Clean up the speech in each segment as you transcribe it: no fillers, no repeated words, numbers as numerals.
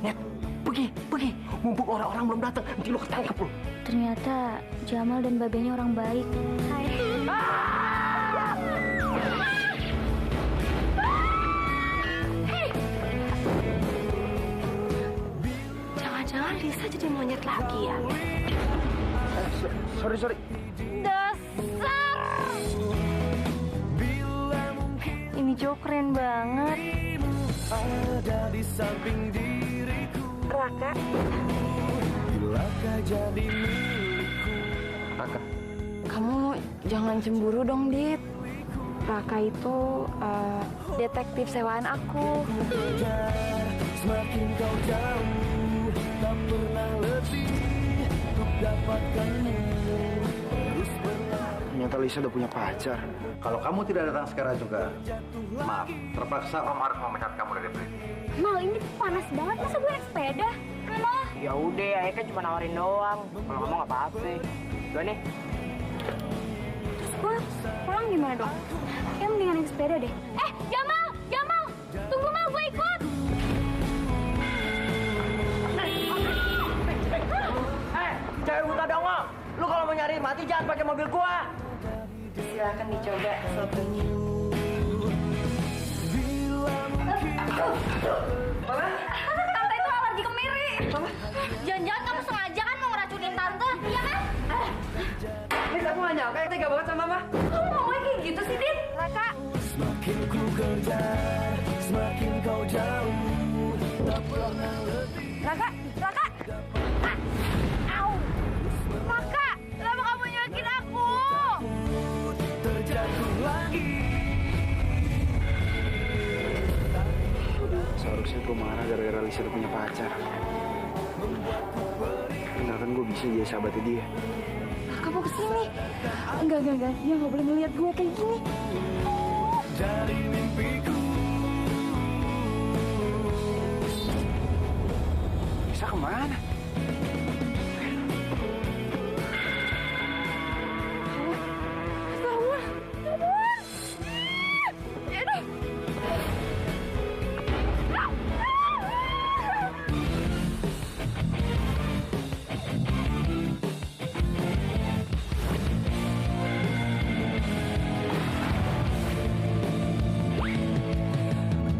Net, pergi. Mumpung orang-orang belum datang, nanti lu ketangkep lu. Ternyata Jamal dan babenya orang baik. Hai. Jangan-jangan Lisa jadi monyet lagi ya? Sorry. Dasar! Ini Jo keren banget. Ada di samping diriku. Raka, Bilakah jadi milikku. Raka, kamu jangan cemburu dong, Dit. Raka itu detektif sewaan aku. Semakin kau jauh, tak pernah lebih untuk dapatkanmu. Terus berlari. ternyata Lisa udah punya pacar. Kalau kamu tidak datang sekarang juga, maaf, terpaksa Om harus memecat kamu dari Brit. Mal, ini panas banget, masa gue naik sepeda? Mal. Ya udah, Ayah kan cuma nawarin doang. Kalau kamu nggak apa-apa. Gue nih. Terus gue pulang gimana dong? Kayak mendingan naik sepeda deh. Jamal! Tunggu Mal, gue ikut! Cewek buta dongo. Lu kalau mau nyari mati jangan pakai mobil gua. Silakan dicoba satunya. Tante itu alergi kemiri. Jangan-jangan kamu sengaja kan mau ngeracunin tante, iya kan? Nis, aku nggak nyangka tega banget sama Mama. Kamu ngomongnya kayak gitu sih, Dit? Raka. Semakin ku kejar, semakin kau jauh, tak pernah lebih. Raka. Au. Raka, kenapa kamu nyakitin aku? Terjatuh lagi. Seharusnya gue marah gara-gara Lisa udah punya pacar. Bener kan gue bisa jadi sahabatnya dia. Kamu kesini. Enggak. Dia nggak boleh ngeliat gue kayak gini. Dari mimpiku. Lisa kemana?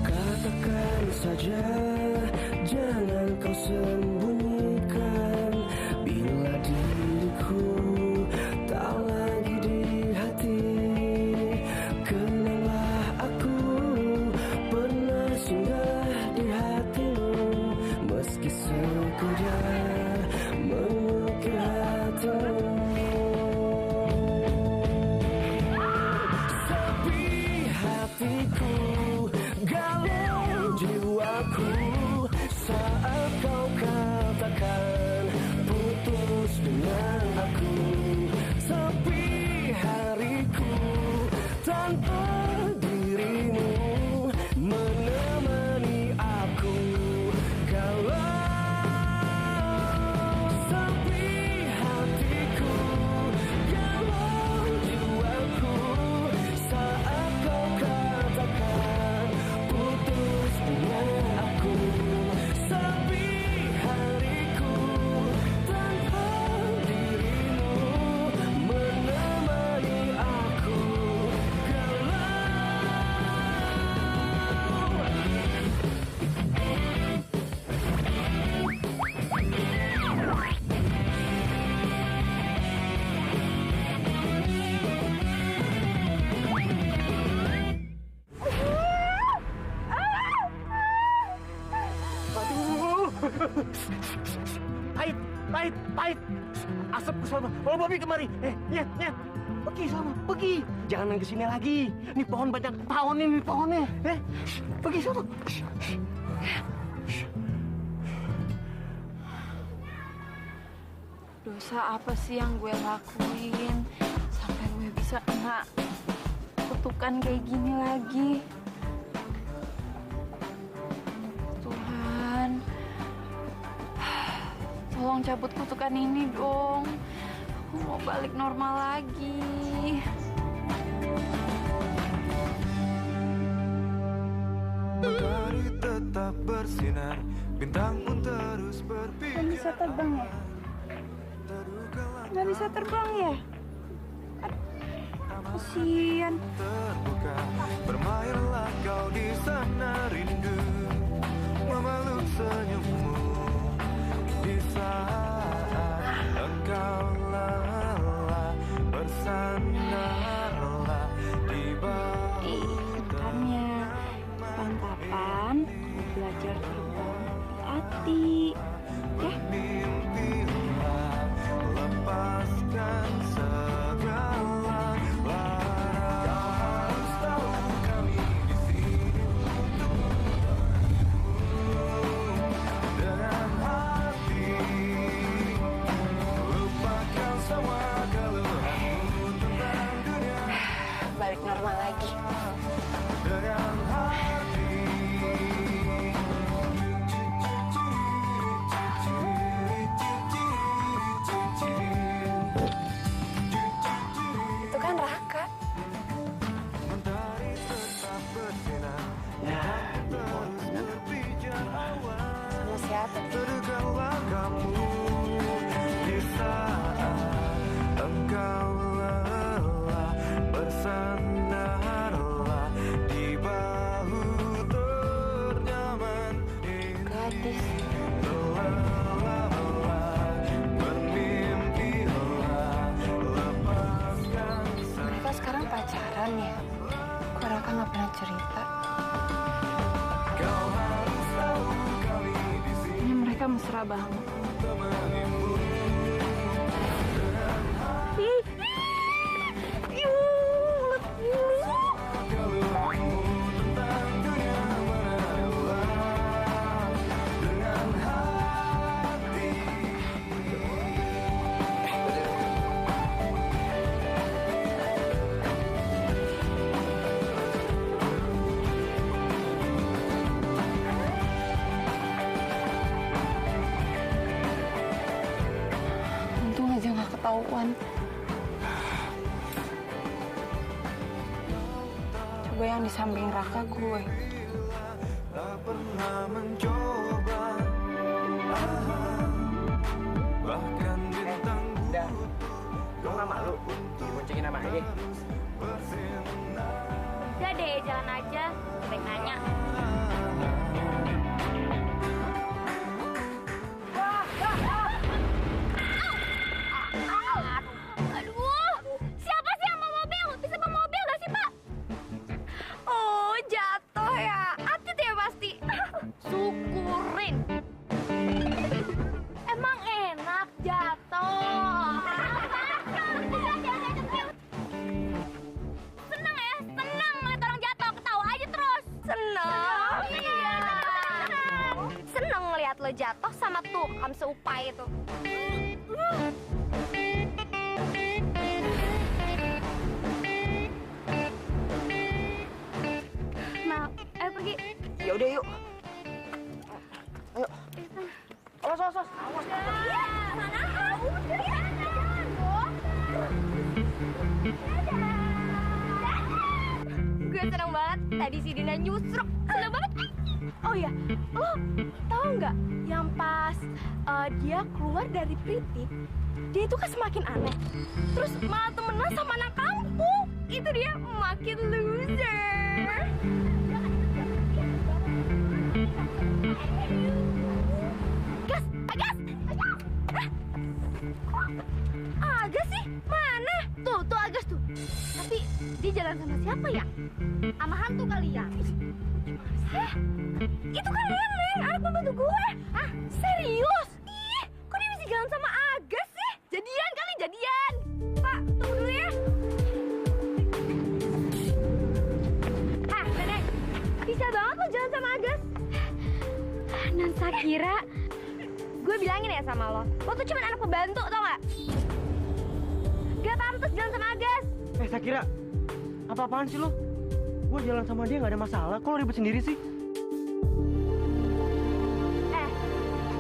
Katakan saja, jangan kau sembunyikan. Bila diriku tak lagi di hati, kenanglah aku pernah singgah di hatimu. Meski sekedar mengukir hatimu. Sepi hatiku, galau jiwaku saat kau katakan putus dengan aku. Sepi hariku tanpa dirimu menemani aku. Kalau sepi hatiku, galau jiwaku saat kau katakan putus dengan aku. Sepi hariku tanpa dirimu menemani aku. Pahit. Asap ke sana. Oh, Bobby kemari. Nyet. Pergi sana, pergi. Jangan main kesini lagi. Ini pohon banyak tahun ini pohonnya. Pergi sana. Dosa apa sih yang gue lakuin sampai gue bisa kena kutukan kayak gini lagi? Tuhan, tolong cabut kutukan ini dong. Aku mau balik normal lagi. Matahari tetap bersinar bintang pun terus Nggak bisa berpikir. terbang ya? Nggak bisa terbang ya? Kasian. Terbuka, bermainlah kau di sana rindu, memeluk senyummu di saat engkau lelah, bersandarlah di bahu. Makanya kapan-kapan aku belajar terbang hati. Ya? Mimpilah, lepaskan segala lara. Kau harus tahu kami di sini untukmu dengan hati. Lupakan semua keluhanmu tentang dunia Balik normal lagi. dengan hati. Itu kan Raka. Mentari tetap bersinar, terus berpijar awan. Sama siapa? Terdekarlah kamu di saat engkau lelah, bersandarlah di bahu ternyaman ini. Gadis. Lelah, bermimpilah, lepaskan Mereka sekarang pacaran ya? Kok Raka nggak pernah cerita? kau harus tahu kami di sini. Ini mereka mesra banget. Untung aja nggak ketahuan. Coba yang di samping Raka gue. Tak pernah mencoba, bahkan bintang Udah, lu nggak malu diboncengin sama Aye? Udah deh, jalan aja. Baik nanya. Aduh, siapa sih yang mau mobil? Bisa bawa mobil gak sih, Pak? Oh, jatuh ya. Atit ya pasti. Syukurin. Emang enak jatuh. Seneng ya, seneng ngeliat orang jatuh, ketawa aja terus. Seneng? Iya. Seneng ngeliat lo jatuh sama tuh kamu seupai itu. Nah, pergi. Ya udah yuk. Ayo. Awas, awas, awas. Awas. Ya, mana? Udah, jangan dong. Gue seneng banget. Tadi si Dina nyusruk. Seneng banget. Oh iya, lo tau nggak yang pas dia keluar dari Priti, dia itu kan semakin aneh. Terus malah temenan sama anak kampung. Itu dia makin loser. Agas, Agas, Agas. Agas sih? Mana? Tuh Agas tuh. Tapi dia jalan sama siapa ya? Sama hantu kali ya? Hah? Itu kan Neneng, anak pembantu gue. Ah, serius? Ih, kok dia bisa jalan sama Agas sih? Jadian kali, jadian. Pak, tunggu dulu ya. Ah, Neneng, bisa banget lo jalan sama Agas. Nan Sakira, gue bilangin ya sama lo tuh cuma anak pembantu, tau gak? Gak pantas jalan sama Agas. Sakira, apa-apaan sih lo? Gue jalan sama dia nggak ada masalah, kok lo ribet sendiri sih?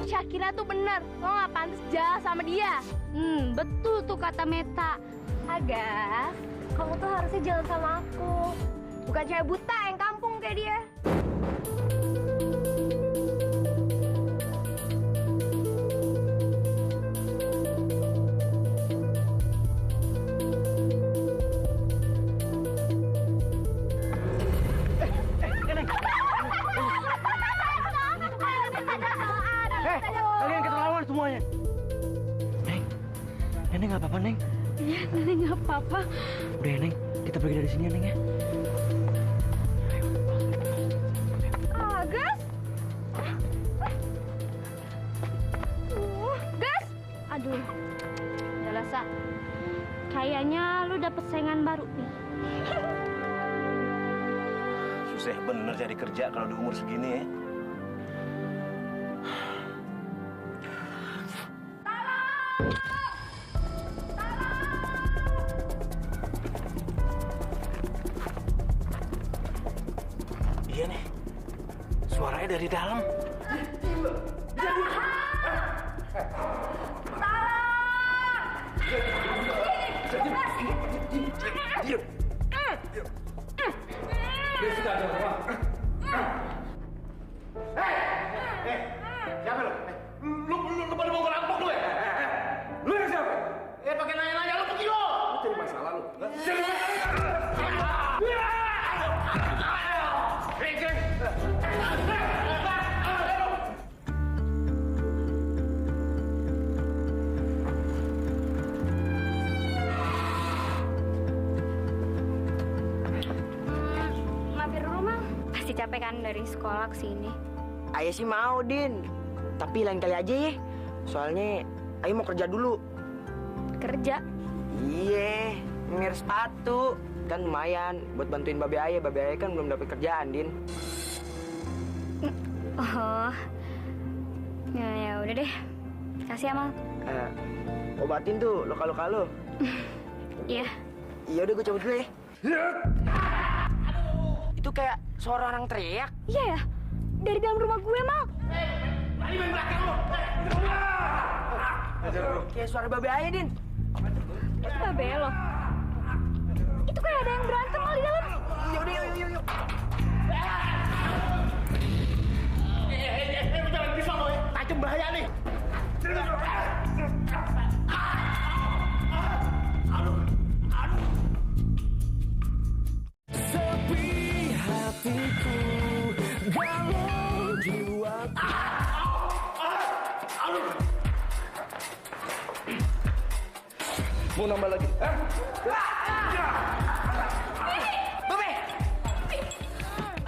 Shakira tuh bener, lo gak pantas jalan sama dia. Betul tuh kata Meta. Agas, kamu tuh harusnya jalan sama aku. Bukan cewek buta yang kampung kayak dia. Papa. Udah ya, Neng. Kita pergi dari sini ya, Neng ya. Gas. Gas. Aduh. Udah lah, Sa. Kayaknya lu dapet saingan baru nih. Susah bener cari kerja kalau di umur segini ya. Iya nih, suaranya dari dalam. Siapa lu? Lu pada mau ngerampok lu ya? Lu yang siapa? Pakai nanya-nanya lu pergi lu. Lu cari masalah lu. Cari Mampir rumah. Pasti capek kan dari sekolah ke sini. Ayah sih mau, Din. Tapi lain kali aja ya. Soalnya Ayah mau kerja dulu. Kerja. Iya, ngir sepatu. Kan lumayan buat bantuin babe Ayah. Babe Ayah kan belum dapat kerjaan, Din. Oh. Ya udah deh. Kasih Amal. Obatin tuh luka-luka lo. Iya. Iya udah gue cabut dulu ya. Itu kayak suara orang teriak. Iya ya. Dari dalam rumah gue, Mal. Lari main belakang lu. Kayak suara babe Ayah, Din. Itu babe lo. Itu kayak ada yang berantem Mal di dalam. Yaudah, yuk. Lu jangan pisau lu ya. Tajam bahaya nih. Sepi hatiku, galau jiwaku. Mau nambah lagi?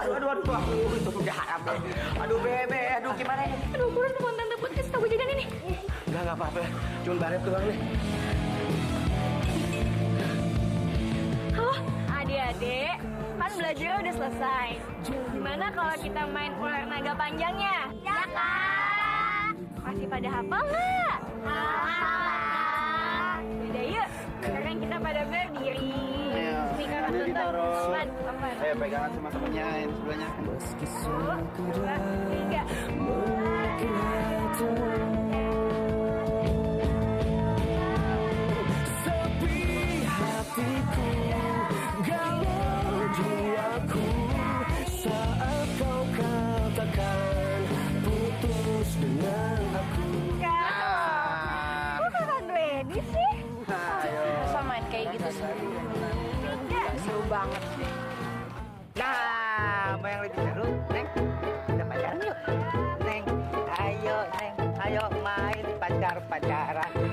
Aduh, itu udah harap deh. Aduh, Bebe, gimana ini? Aduh, buruan telepon tante buat kasih tau gue juga nih. Enggak apa-apa. Cuma baret doang nih. Halo, adik-adik. Kan belajarnya udah selesai. Gimana kalau kita main ular naga panjangnya? Ya kan? Masih pada hafal nggak? Hafal. Yaudah yuk, sekarang kita pada berdiri. Nih kakak tonton. Empat. Ayo pegangan sama temennya yang sebelahnya. 2, 3. Sepi hatiku, galau jiwaku. Saat kau katakan putus dengan aku. Kok kakak Glenny sih? Masa main kayak gitu sih? Seru banget sih. Nah, mau yang lebih seru, Neng? Kita pacaran yuk. Neng, ayo main pacaran.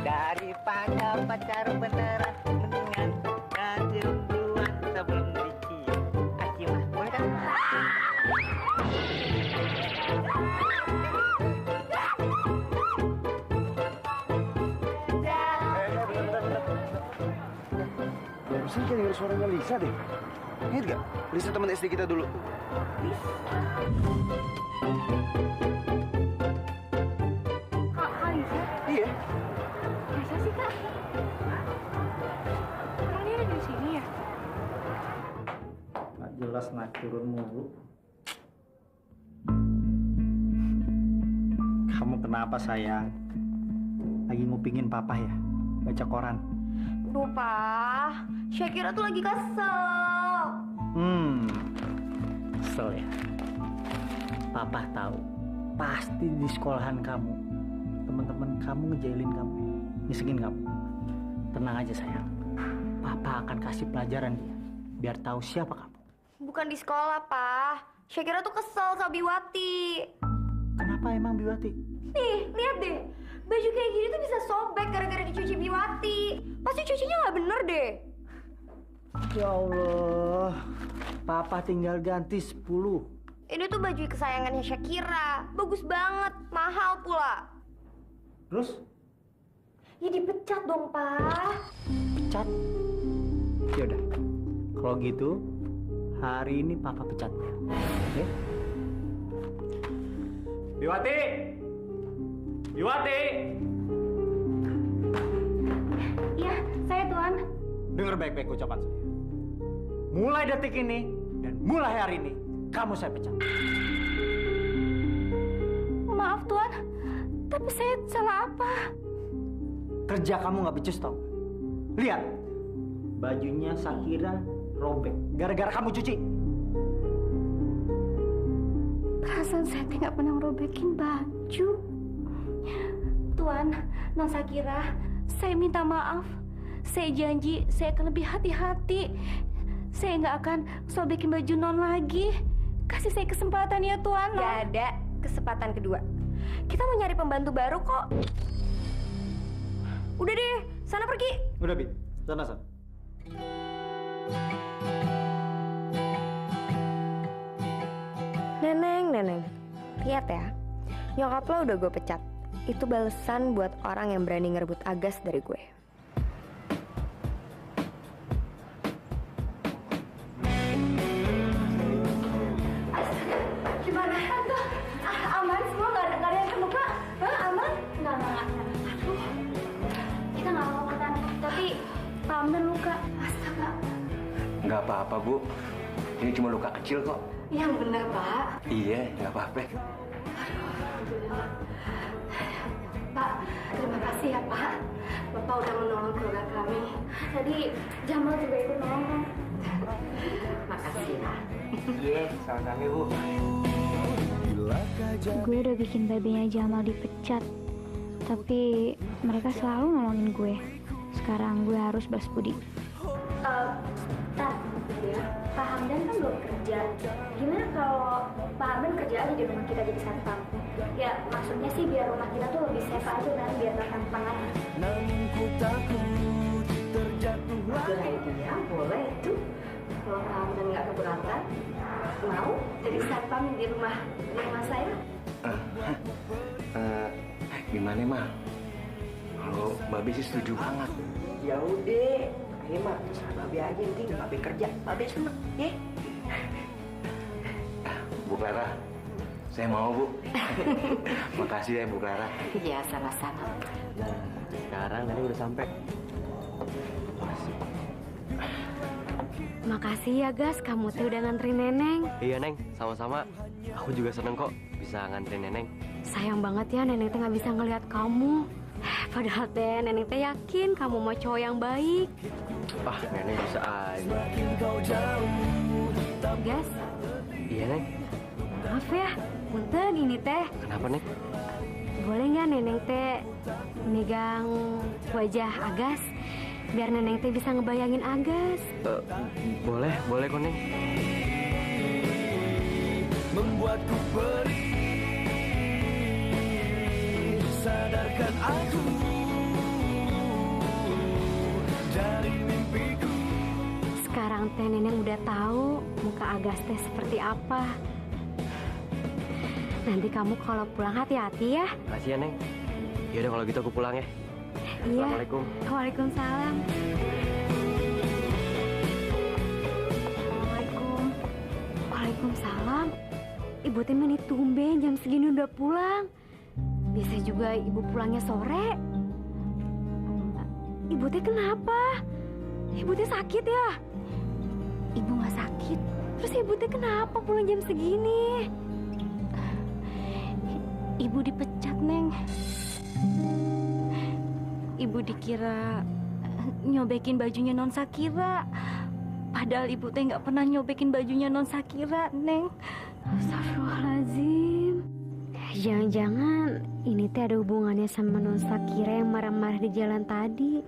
Daripada pacar beneran, mendingan ganti duluan sebelum dicium. Cium, boleh kan? Barusan kayak denger suaranya Lisa deh. Ingat gak? Lisa teman SD kita dulu. Kak Lisa? Iya. Masa sih, Kak? Emang dia ada di sini ya? Nggak jelas naik turun mulu. Kamu kenapa sayang? Lagi ngupingin papa ya? Baca koran. Duh, Pak. Syakira tuh lagi kesel. Kesel ya. Papa tahu. Pasti di sekolahan kamu, teman-teman kamu ngejailin kamu, ngisengin kamu. Tenang aja sayang. Papa akan kasih pelajaran dia, biar tahu siapa kamu. Bukan di sekolah, Pak. Syakira tuh kesel sama Biwati. Kenapa emang Biwati? Nih, lihat deh. Baju kayak gini tuh bisa sobek gara-gara dicuci Biwati. Pasti cucinya nggak bener deh. Ya Allah, Papa tinggal ganti 10. Ini tuh baju kesayangannya Shakira. Bagus banget, mahal pula. Terus? Ya dipecat dong, Pak. Pecat? Ya udah, kalau gitu hari ini Papa pecat. Oke? Biwati! Biwati! Iya, saya Tuan. Dengar baik-baik ucapan saya. Mulai detik ini dan mulai hari ini, kamu saya pecat. Maaf Tuan, tapi saya salah apa? Kerja kamu nggak becus tau? Lihat, bajunya Shakira robek gara-gara kamu cuci. Perasaan saya nggak pernah ngerobekin baju. Tuan, Non Shakira, saya minta maaf. Saya janji saya akan lebih hati-hati. Saya nggak akan sobekin baju Non lagi. Kasih saya kesempatan ya Tuan. Gak ada kesempatan kedua. Kita mau nyari pembantu baru kok. Udah deh, sana pergi. Udah, Bi. Sana. Neneng, lihat ya. Nyokap lo udah gue pecat. Itu balasan buat orang yang berani ngerebut Agas dari gue. Gimana? Tante, aman semua? Gak ada yang terluka? Hah, aman? Enggak. Aduh, kita gak apa-apa, Tante. Tapi Pak Amdan luka. Astaga. Nggak apa-apa, Bu. Ini cuma luka kecil kok. Yang bener, Pak. Iya, nggak apa-apa. Pak, terima kasih ya Pak. Bapak udah menolong keluarga kami. Tadi Jamal juga ikut nolong. Makasih ya. Iya, sama-sama, Bu. Gue udah bikin babinya Jamal dipecat. Tapi mereka selalu nolongin gue. Sekarang gue harus balas budi. Pak Hamdan kan belum kerja. Gimana kalau Pak Hamdan kerja aja di rumah kita jadi satpam? Ya maksudnya sih biar rumah kita tuh lebih safe aja kan, biar gak tampang aja. Namun ku takut terjatuh lagi. Ya boleh itu. Kalau Pak Hamdan nggak keberatan, mau jadi satpam di rumah saya? Gimana, Ma? Kalau Mbak Be sih setuju banget. Ya udah, ini mah terserah Babe aja, yang penting Babe kerja, Babe seneng, ya. Bu Clara, saya mau, Bu. Makasih ya, Bu Clara. Iya, sama-sama. Nah, sekarang Nenek udah sampai. Makasih ya, Gas. Kamu tuh udah nganterin Neneng. Iya, Neng. Sama-sama. Aku juga seneng kok bisa nganterin Neneng. Sayang banget ya, Neneng teh nggak bisa ngelihat kamu. Padahal teh Neneng teh yakin kamu mau cowok yang baik. Ah, Neneng bisa aja. Semakin kau jauh, Gas, Iya, Neng. maaf ya. Punten ini teh. Kenapa, Neng? Boleh nggak Neneng teh megang wajah Agas? Biar Neneng teh bisa ngebayangin Agas. Boleh kok, Neng. membuatku perih. Sadarkan aku dari mimpiku. Sekarang teh Neneng udah tahu muka Agas teh seperti apa. Nanti kamu kalau pulang hati-hati ya. Makasih ya, Neng. Yaudah kalau gitu aku pulang ya. Iya. Assalamualaikum. Waalaikumsalam. Waalaikumsalam. Ibu teh meni tumben jam segini udah pulang. Biasa juga ibu pulangnya sore. Ibu teh kenapa? Ibu teh sakit ya? Ibu nggak sakit. Terus ibu teh kenapa pulang jam segini? Ibu dipecat, Neng. Ibu dikira nyobekin bajunya Non Shakira. Padahal ibu teh nggak pernah nyobekin bajunya Non Shakira, Neng. Astagfirullahaladzim. Jangan-jangan ini teh ada hubungannya sama Non Shakira yang marah-marah di jalan tadi.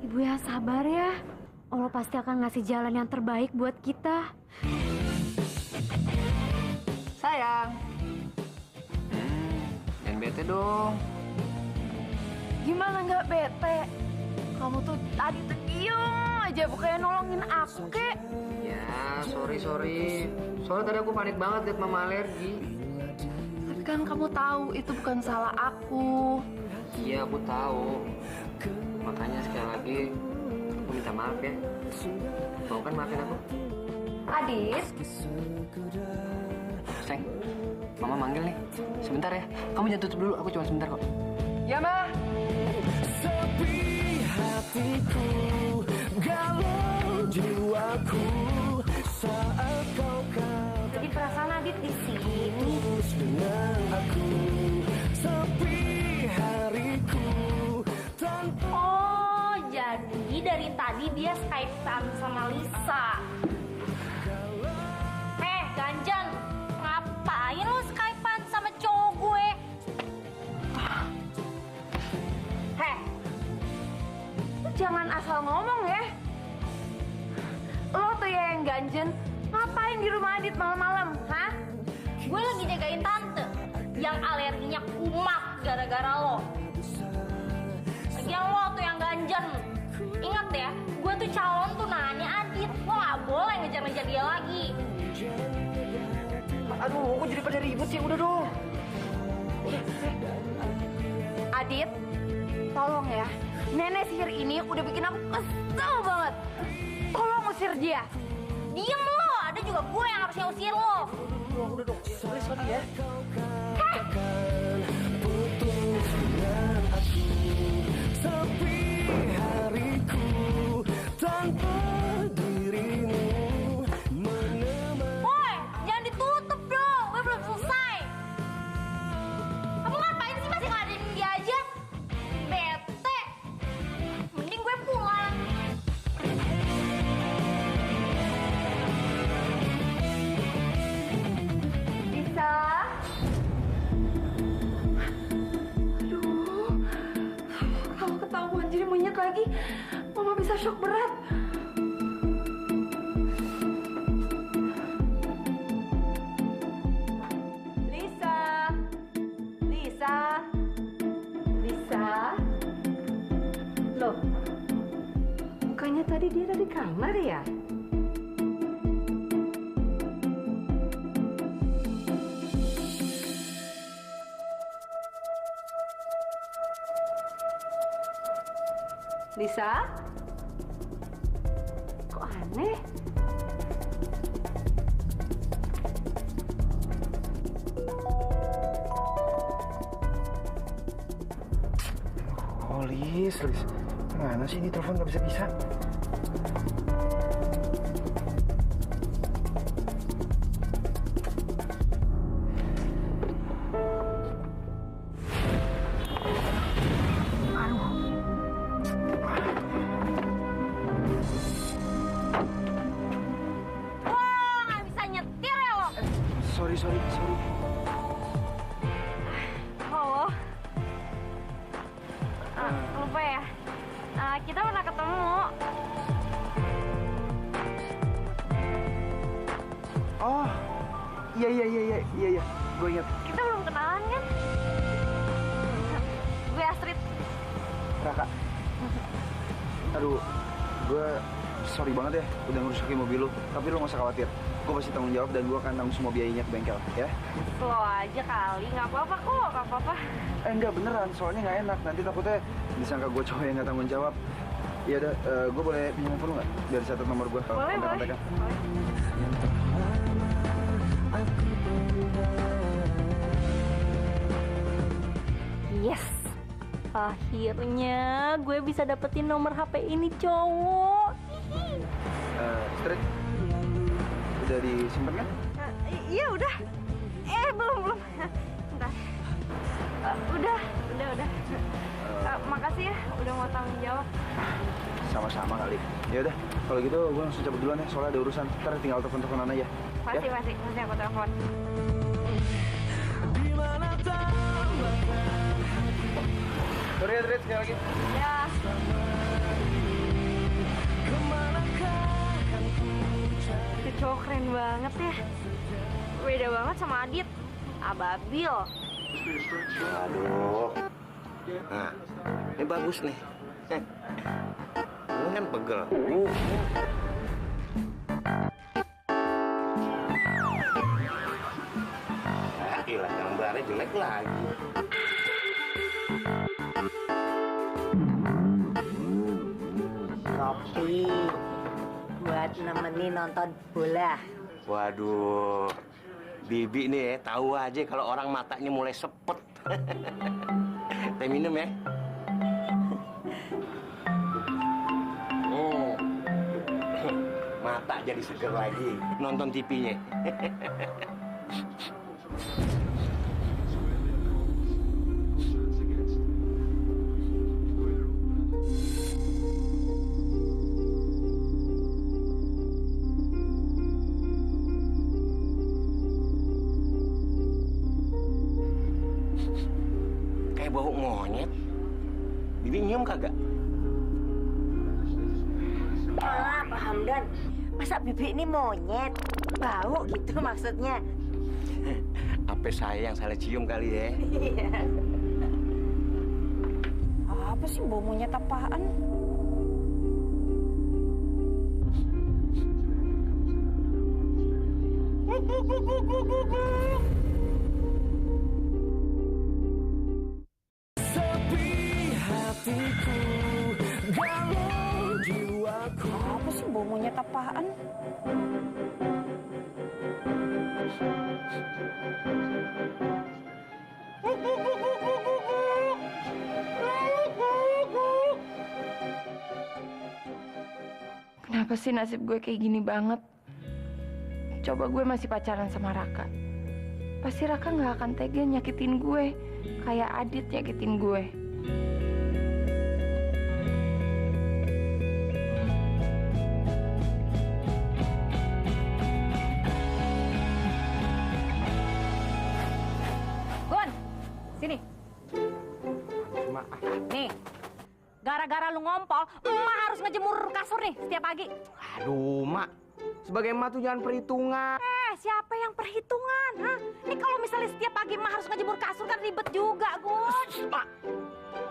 Ibu ya sabar ya. Allah pasti akan ngasih jalan yang terbaik buat kita. Sayang. Jangan bete dong. Gimana nggak bete? Kamu tuh tadi tergiung aja, bukannya nolongin aku, kek. Ya, sorry. Soalnya tadi aku panik banget liat mama alergi. Tapi kan kamu tahu itu bukan salah aku. Iya, aku tahu. Makanya sekali lagi aku minta maaf ya. Mau kan maafin aku? Adit, Seng, mama manggil nih. Sebentar ya. Kamu jangan tutup dulu, aku cuma sebentar kok. Ya, Ma. Sepi hatiku, galau jiwaku saat kau Jadi perasaan Adit di sini. terus dengan aku. Sepi hariku tanpa Oh, jadi dari tadi dia Skype-an sama Lisa. Ganjan, ngapain lo Skype-an sama cowok gue? lu jangan asal ngomong ya. Lo tuh ya yang ganjen, ngapain di rumah Adit malam-malam, hah? Gue lagi jagain tante yang alerginya kumat gara-gara lo. Lagian lo tuh yang ganjen. Ingat ya, gue tuh calon tunangannya Adit. Lo gak boleh ngejar-ngejar dia lagi. Aduh, aku jadi pada ribut sih. Udah dong. Adit, tolong ya. Nenek sihir ini udah bikin aku kesel banget. Tolong usir dia. Diem lo, ada juga gue yang harusnya usir lo. Udah dong. Please lagi ya. putus dengan aku. Sepi hariku tanpa dirimu menemani. Woi, jangan ditutup dong. Gue belum selesai. Kamu ngapain sih masih ngeladenin dia aja? Bete. Mending gue pulang. Bisa? Aduh, kalau ketahuan jadi monyet lagi, Mama bisa shock berat. Lisa, Lisa, Lisa. Loh, bukannya tadi dia ada di kamar ya? Lisa? Kok aneh? Oh, Lis. Mana sih ini telepon nggak bisa-bisa? Wah, nggak bisa nyetir ya lo. Sorry. Halo. Lupa ya. Kita pernah ketemu. Oh, iya. Gue ingat. Kita belum kenalan kan? Gue Astrid. Raka. Aduh, gue sorry banget ya udah ngerusakin mobil lu. Tapi lu gak usah khawatir. Gue pasti tanggung jawab dan gue akan tanggung semua biayanya ke bengkel, ya? Slow aja kali, nggak apa-apa kok, nggak apa-apa. Enggak beneran, soalnya nggak enak. Nanti takutnya disangka gue cowok yang nggak tanggung jawab. Ya udah, gue boleh pinjam handphone lu nggak? Biar catat nomor gue kalau Boleh. kontak-kontakan. Yes, akhirnya gue bisa dapetin nomor HP ini cowok. Street, udah disimpan kan? Iya udah. Belum. Bentar. Udah. Makasih ya, udah mau tanggung jawab. Sama-sama kali. Ya udah, kalau gitu gue langsung cabut duluan ya. Soalnya ada urusan. Ntar tinggal telepon-teleponan aja. Masih aku telepon. Sorry ya, Street, sekali lagi. Ya. Itu cowok keren banget ya. Beda banget sama Adit. Ababil. Aduh. Nah, ini bagus nih. kan pegel. Gila, gambarnya jelek lagi. Kopi buat nemenin nonton bola. Waduh, Bibi nih ya, tahu aja kalau orang matanya mulai sepet. Teh minum ya. Mata jadi seger lagi nonton TV-nya. Kayak bau monyet. Bibi nyium kagak? Pak Hamdan, masa Bibi ini monyet? Bau gitu maksudnya? Apa saya yang salah cium kali ya? Iya. Apa sih bau monyet apaan? Sepi hatiku, galau jiwaku. Apa sih bau monyet apaan? Kenapa sih nasib gue kayak gini banget? Coba gue masih pacaran sama Raka. Pasti Raka nggak akan tega nyakitin gue kayak Adit nyakitin gue. Gun, sini. Nih, gara-gara lu ngompol, emak harus ngejemur kasur nih setiap pagi. Aduh, Mak. Sebagai emak tuh jangan perhitungan. Siapa yang perhitungan? Hah? Ini kalau misalnya setiap pagi emak harus ngejemur kasur kan ribet juga, Gun. Mak,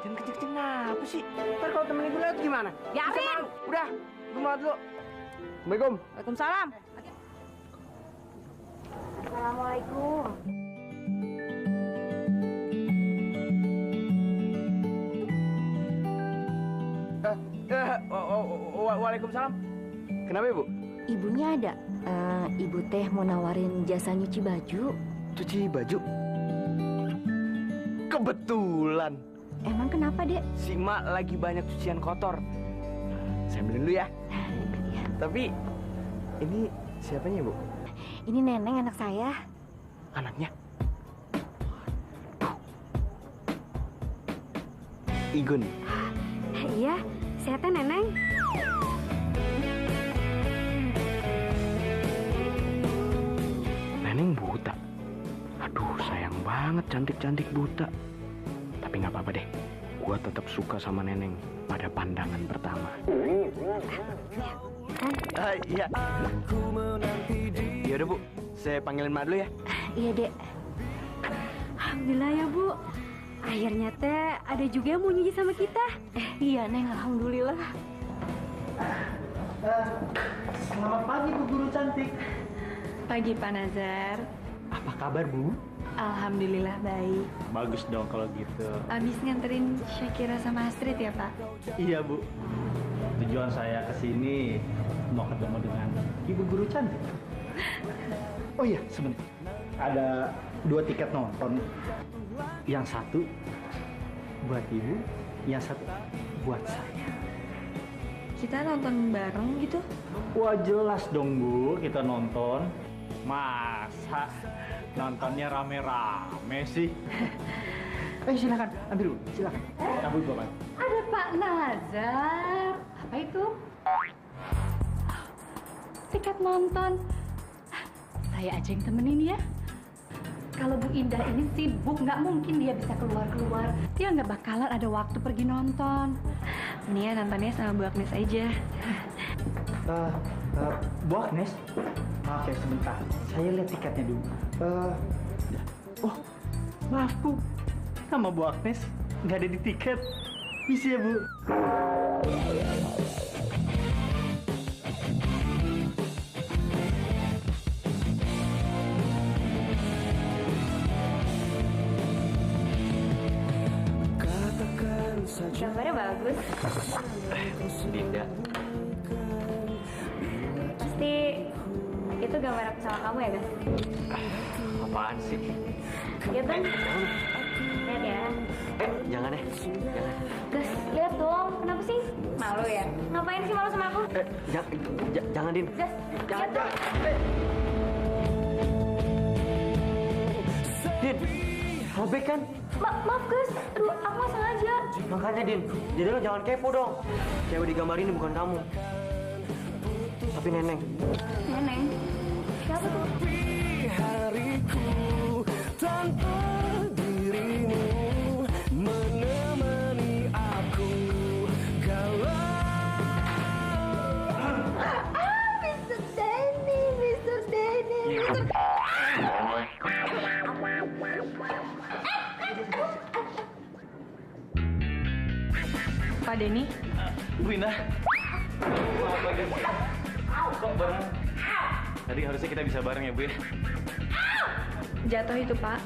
jangan kenceng-kenceng apa sih? Ntar kalau temen ibu lihat gimana? Biarin. Udah, gue mau dulu. Assalamualaikum. Waalaikumsalam. Assalamualaikum. Waalaikumsalam. Kenapa, Ibu? Ibunya ada. Ibu teh mau nawarin jasa nyuci baju. Cuci baju? Kebetulan. Emang kenapa, Dek? Si Mak lagi banyak cucian kotor. Saya beli dulu ya. Tapi ini siapanya, Bu? Ini Neneng anak saya. Anaknya? Igun. Iya, saya teh Neneng. Neneng buta. Aduh, sayang banget cantik-cantik buta. Tapi nggak apa-apa deh. Gua tetap suka sama Neneng pada pandangan pertama. Iya. Ya udah, Bu. Saya panggilin Mak dulu ya. Iya, Dek. Alhamdulillah ya, Bu. Akhirnya teh ada juga yang mau nyuci sama kita. Iya, Neng. Alhamdulillah. Selamat pagi, Bu Guru cantik. Pagi, Pak Nazar. Apa kabar, Bu? Alhamdulillah baik. Bagus dong kalau gitu. Abis nganterin Syakira sama Astrid ya, Pak? Iya, Bu. Tujuan saya ke sini mau ketemu dengan Ibu Guru cantik. Oh iya, sebentar. Ada 2 tiket nonton. Yang satu buat Ibu, yang satu buat saya. Kita nonton bareng gitu? Wah, jelas dong, Bu, kita nonton. Masa nontonnya rame-rame sih? Silakan, ambil dulu, silakan. Ambil Bapak. Ada Pak Nazar. Apa itu? Tiket nonton. Saya aja yang temenin ya. Kalau Bu Indah ini sibuk, nggak mungkin dia bisa keluar-keluar. Dia nggak bakalan ada waktu pergi nonton. Nia nontonnya sama Bu Agnes aja. Bu Agnes, maaf ya sebentar. Saya lihat tiketnya dulu. Oh, maaf Bu, nama Bu Agnes nggak ada di tiket. Bisa ya Bu? Gambarnya bagus. Dinda. Pasti itu gambar aku sama kamu ya, Gas? Apaan sih? Lihat dong. Lihat ya. Jangan deh. Jangan. Gas, lihat dong. Kenapa sih? Malu ya? Ngapain sih malu sama aku? Jangan, Din. Gas, lihat dong. Din, robek kan? Maaf, Gas. Aduh, aku nggak sengaja. Makanya, Din. Jadi lo jangan kepo dong. Cewek di gambar ini bukan kamu. Tapi Neneng. Neneng? Siapa tuh? hariku tanpa dirimu menemani aku kalau Mr. Denny, Mr. Denny, Mr. Pak Denny, Bu Indah. Selamat pagi. Kok bareng? Tadi harusnya kita bisa bareng ya, Bu ya? jatuh itu Pak.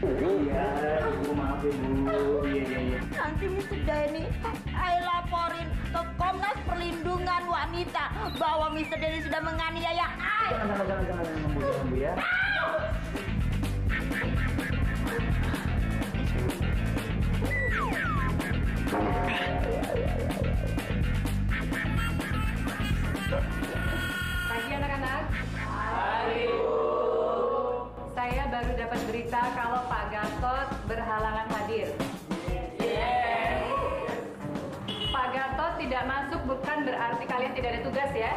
Iya, Ibu maaf ya Bu. Iya. Nanti Mr. Denny, saya laporin ke Komnas Perlindungan Wanita bahwa Mr. Denny sudah menganiaya saya. Jangan Bu ya. Pagi anak-anak. Saya baru dapat berita kalau Pak Gatot berhalangan hadir. Pak Gatot tidak masuk bukan berarti kalian tidak ada tugas ya.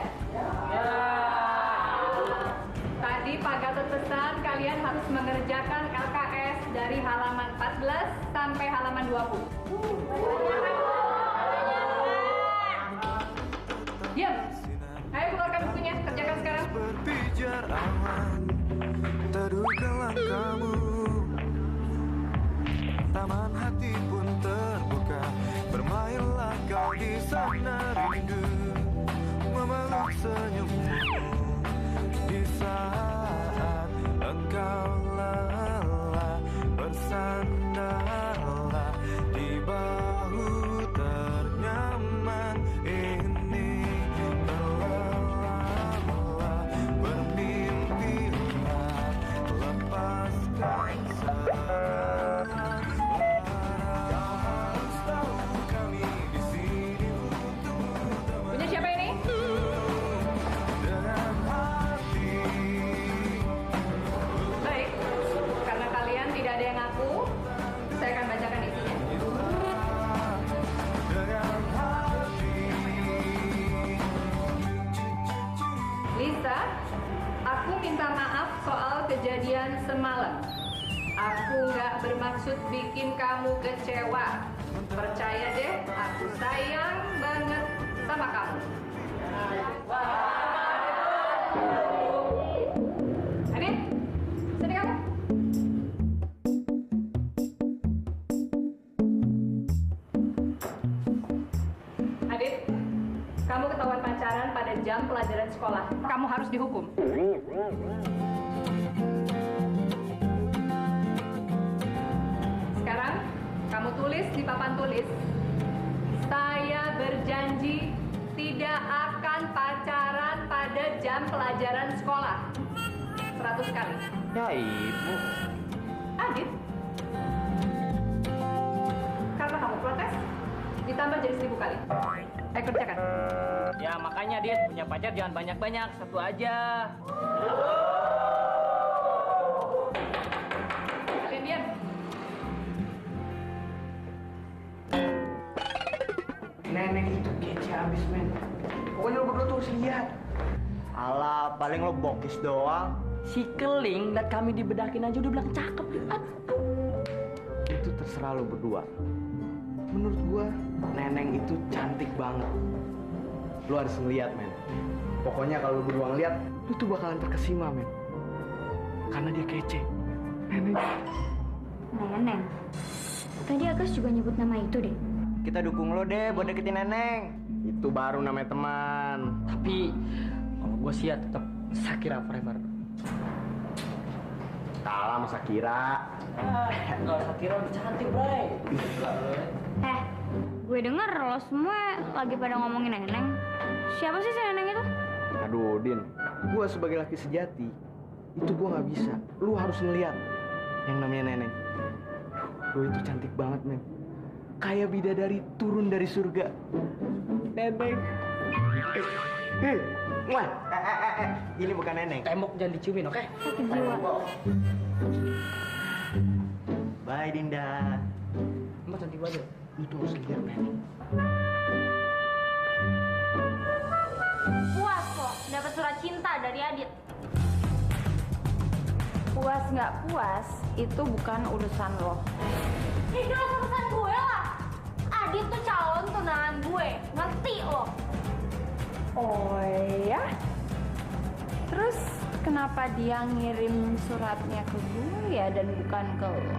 Tadi Pak Gatot pesan kalian harus mengerjakan LKS dari halaman 14 sampai halaman 20. Diam. Ayo keluarkan bukunya, kerjakan sekarang. berpijar awan terdugalah kamu taman hati pun terbuka bermainlah kau di sana rindu memeluk senyummu di saat engkau lelah bersandarlah di bahu ternyaman ini berlelah bermimpilah lepaskan serangan kau harus tahu kami di sini untukmu Punya siapa ini? dengan hati Baik, karena kalian tidak ada yang ngaku, saya akan bacakan isinya. dengan hati Lisa, aku minta maaf soal kejadian semalam. Aku nggak bermaksud bikin kamu kecewa. Percaya deh, aku sayang banget sama kamu. Adit, sini kamu. Adit, kamu ketahuan pacaran pada jam pelajaran sekolah. Kamu harus dihukum. Sekarang, kamu tulis di papan tulis. Saya berjanji tidak akan pacaran pada jam pelajaran sekolah. 100 kali. Ya Ibu. Adit, karena kamu protes, ditambah jadi 1000 kali. Kerjakan. Ya makanya dia punya pacar jangan banyak-banyak, satu aja. Kalian diam. Neneng itu kece abis, men. Pokoknya lo berdua tuh harus lihat. Alah, paling lo bokis doang. Si Keling liat kami dibedakin aja udah bilang cakep. Itu terserah lo berdua. Menurut gua, Neneng itu cantik banget. Lo harus ngeliat, men. Pokoknya kalau lo berdua ngeliat, lo tuh bakalan terkesima, men. Karena dia kece. Neneng. Neneng. Tadi Agus juga nyebut nama itu deh. Kita dukung lo deh buat deketin Neneng. Itu baru namanya teman. Tapi kalau gue sih ya tetap Shakira forever. kalah sama Shakira. Kalau Shakira udah cantik, Bray. Gue denger lo semua lagi pada ngomongin Neneng. Siapa sih si Neneng itu? Aduh, Din. Gua sebagai laki sejati, itu gua nggak bisa. Lu harus ngeliat yang namanya Neneng. Lu itu cantik banget, men. Kayak bidadari turun dari surga. Neneng. Wah, ini bukan Neneng. Tembok jangan diciumin, oke? Sakit jiwa. Bye, Dinda. Emang cantik banget. Lu tuh harus lihat, men. Puas kok dapat surat cinta dari Adit. Puas nggak puas itu bukan urusan lo. Itu urusan gue lah. Adit tuh calon tunangan gue, ngerti lo? Oh ya? Terus kenapa dia ngirim suratnya ke gue ya dan bukan ke lo?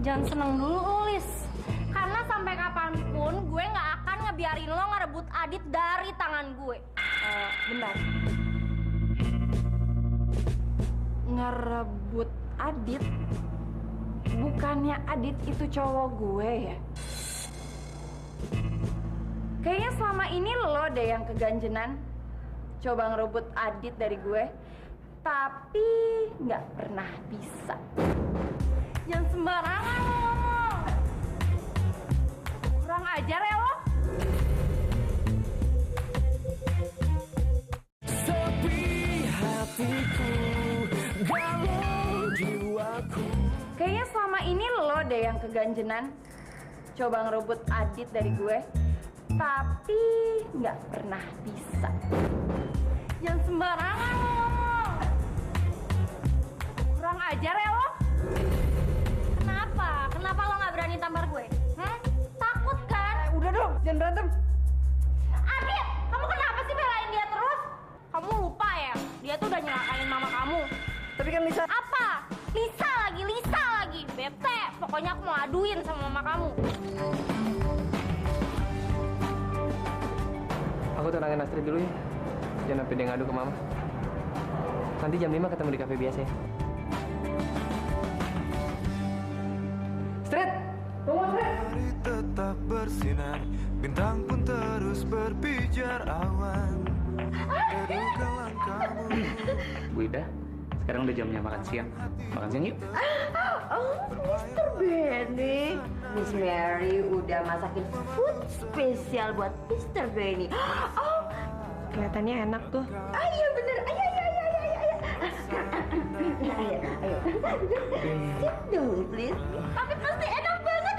Jangan seneng dulu, Lis. Karena sampai kapanpun gue nggak akan ngebiarin lo ngerebut Adit dari tangan gue. Bentar. Ngerebut Adit? Bukannya Adit itu cowok gue ya? Kayaknya selama ini lo deh yang keganjenan. Coba ngerebut Adit dari gue. Tapi nggak pernah bisa. Jangan sembarangan lo ngomong. Kurang ajar ya lo. Sepi hatiku, galau jiwaku. Kayaknya selama ini lo deh yang keganjenan. Coba ngerebut Adit dari gue. Tapi nggak pernah bisa. Jangan sembarangan lo ngomong. Kurang ajar ya lo. Kenapa? Kenapa lo nggak berani tampar gue? Takut kan? Udah dong, jangan berantem. Adit, kamu kenapa sih belain dia terus? Kamu lupa ya? Dia tuh udah nyelakain mama kamu. Tapi kan Lisa... Apa? Lisa lagi. Bete. Pokoknya aku mau aduin sama mama kamu. Aku tenangin Astrid dulu ya. Jangan sampai dia ngadu ke mama. Nanti jam 5 ketemu di kafe biasa ya. Astrid! Tunggu Astrid! Hari tetap bersinar, bintang pun terus berpijar awan. Terduga langkahmu. Bu Ida, sekarang udah jamnya makan siang. Makan siang yuk. Oh, Mr. Benny. Miss Mary udah masakin food spesial buat Mr. Benny. Oh, kelihatannya enak tuh. Ayo bener, ayo. Ayo. Sit dulu, please. Tapi pasti enak banget.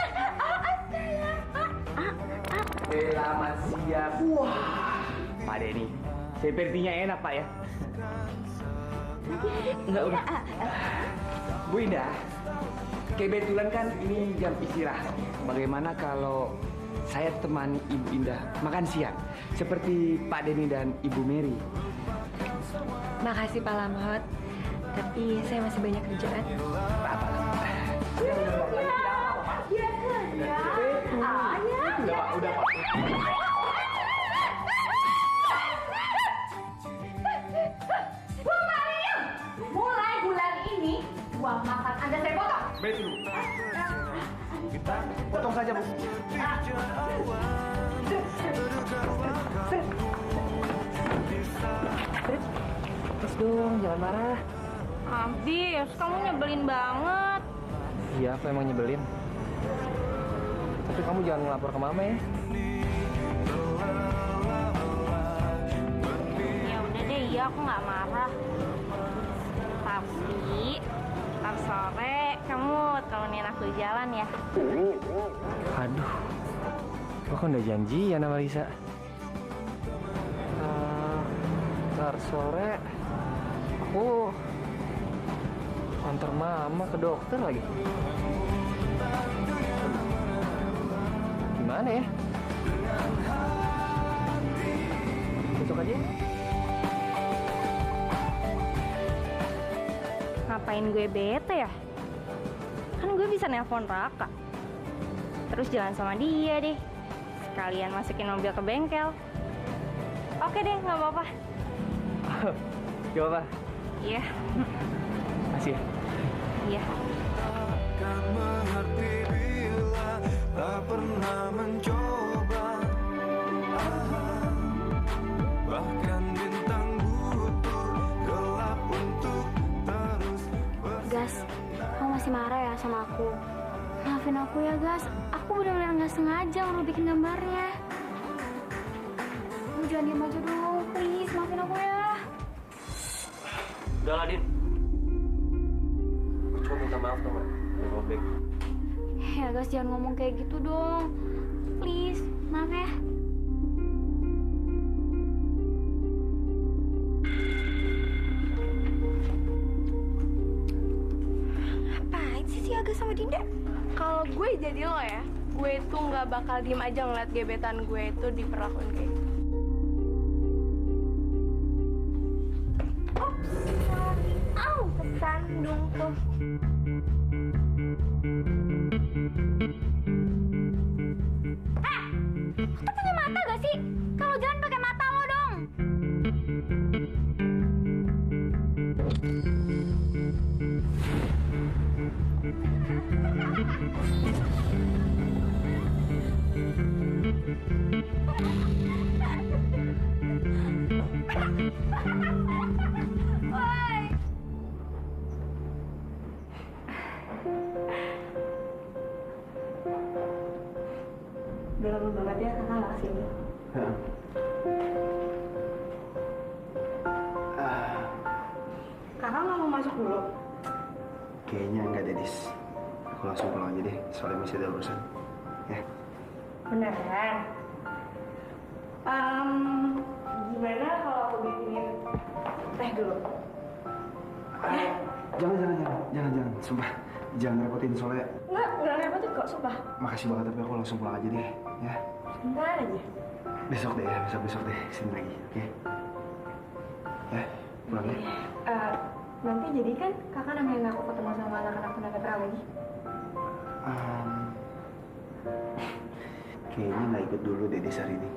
Selamat siang. Wah, Pak Denny. Sepertinya enak, Pak ya. Enggak udah. Bu Indah, kebetulan kan ini jam istirahat. Bagaimana kalau saya temani Ibu Indah makan siang seperti Pak Denny dan Ibu Mary? Makasih Pak Lamhot. Tapi saya masih banyak kerjaan. Dia kerja. Udah, Pak. Bu Mariam, mulai bulan ini uang makan Anda saya potong. Betul. Kita potong saja, Bu. Terus dong, jangan marah. Habis, kamu nyebelin banget. Iya, aku emang nyebelin. Tapi kamu jangan ngelapor ke mama ya. Ya udah deh, iya aku nggak marah. Tapi ntar sore kamu temenin aku jalan ya. Aduh, aku kan udah janjian sama Lisa. Ntar sore aku antar mama ke dokter lagi. Gimana ya? Besok aja. Ngapain gue bete ya? Kan gue bisa nelpon Raka. Terus jalan sama dia deh. Sekalian masukin mobil ke bengkel. Oke deh, nggak apa-apa. Gak apa-apa. Iya. Makasih ya. Iya. Akan mengerti bila tak pernah mencoba. Bahkan bintang butuh gelap untuk terus Gas, kamu masih marah ya sama aku? Maafin aku ya, Gas. Aku benar-benar nggak sengaja ngerubikin gambarnya. Kamu jangan diem aja dong, please. Maafin aku ya. Udah lah, Din. Cuma minta maaf dong, Mak. Udah robek. Ya, Gas, jangan ngomong kayak gitu dong. Please, maaf ya. Ngapain sih si Aga sama Dinda? Kalau gue jadi lo ya, gue tuh nggak bakal diem aja ngeliat gebetan gue itu diperlakuin kayak gitu. Au, kesandung tuh. Lu punya mata gak sih? Kalau jalan pakai mata lo dong. Woi. Udah lama banget ya kakak nggak kesini. Kakak nggak mau masuk dulu? Kayaknya enggak, Dedis. Aku langsung pulang aja deh, soalnya masih ada urusan. Ya. Beneran? Gimana kalau aku bikinin teh dulu? Jangan. Sumpah, jangan repotin soalnya. Nggak repotin kok, sumpah. Makasih banget, tapi aku langsung pulang aja deh. Ya. Sebentar aja. Besok deh ya, besok deh kesini lagi, oke? Ya, pulang ya. Nanti jadi kan kakak nemenin aku ketemu sama anak-anak tunanetra lagi? Kayaknya nggak ikut dulu deh hari ini.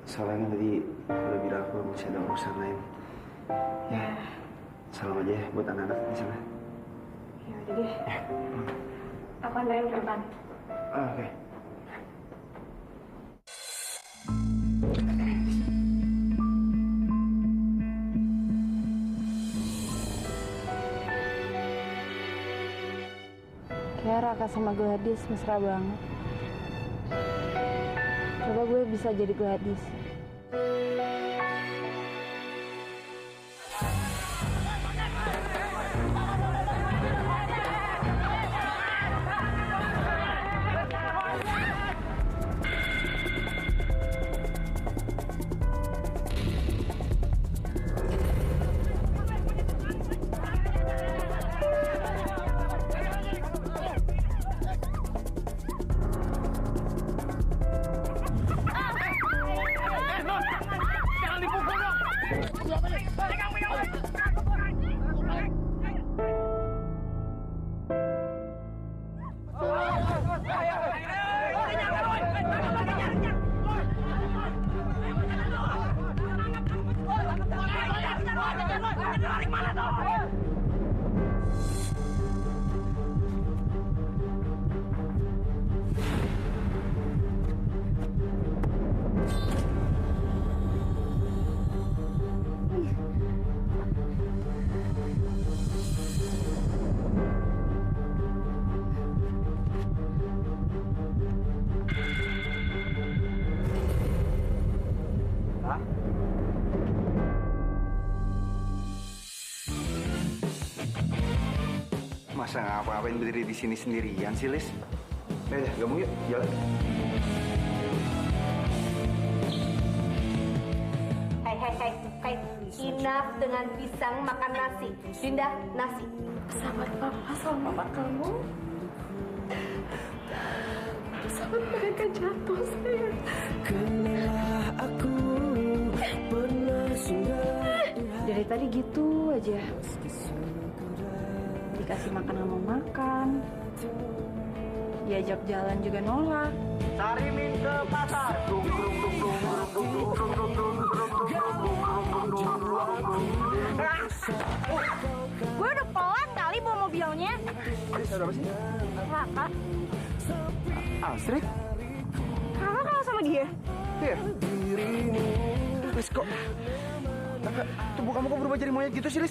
Soalnya kan tadi udah bilang aku masih ada urusan lain. Ya, salam aja ya buat anak-anak di sana. Ya udah deh. Aku anterin ke depan. Oke. Kayak Raka sama Gladys mesra banget. Coba gue bisa jadi Gladys. Masa ngapa-ngapain berdiri di sini sendirian sih, Lis? Udah, gabung yuk, jalan. Hai, enough dengan pisang makan nasi. Dinda, nasi. Sahabat papa sama mama kamu. Sahabat mereka jatuh, sayang. Kenapa aku pernah singgah. Dari tadi gitu aja. Dikasih makan nggak mau makan. Diajak jalan juga nolak. Sarimin ke pasar. Dung dung dung dung dung dung dung dung dung dung. Ada apa sih? Raka. Astrid? Kakak kenal sama dia? Iya. Lis kok? Tubuh kamu kok berubah jadi monyet gitu sih, Lis?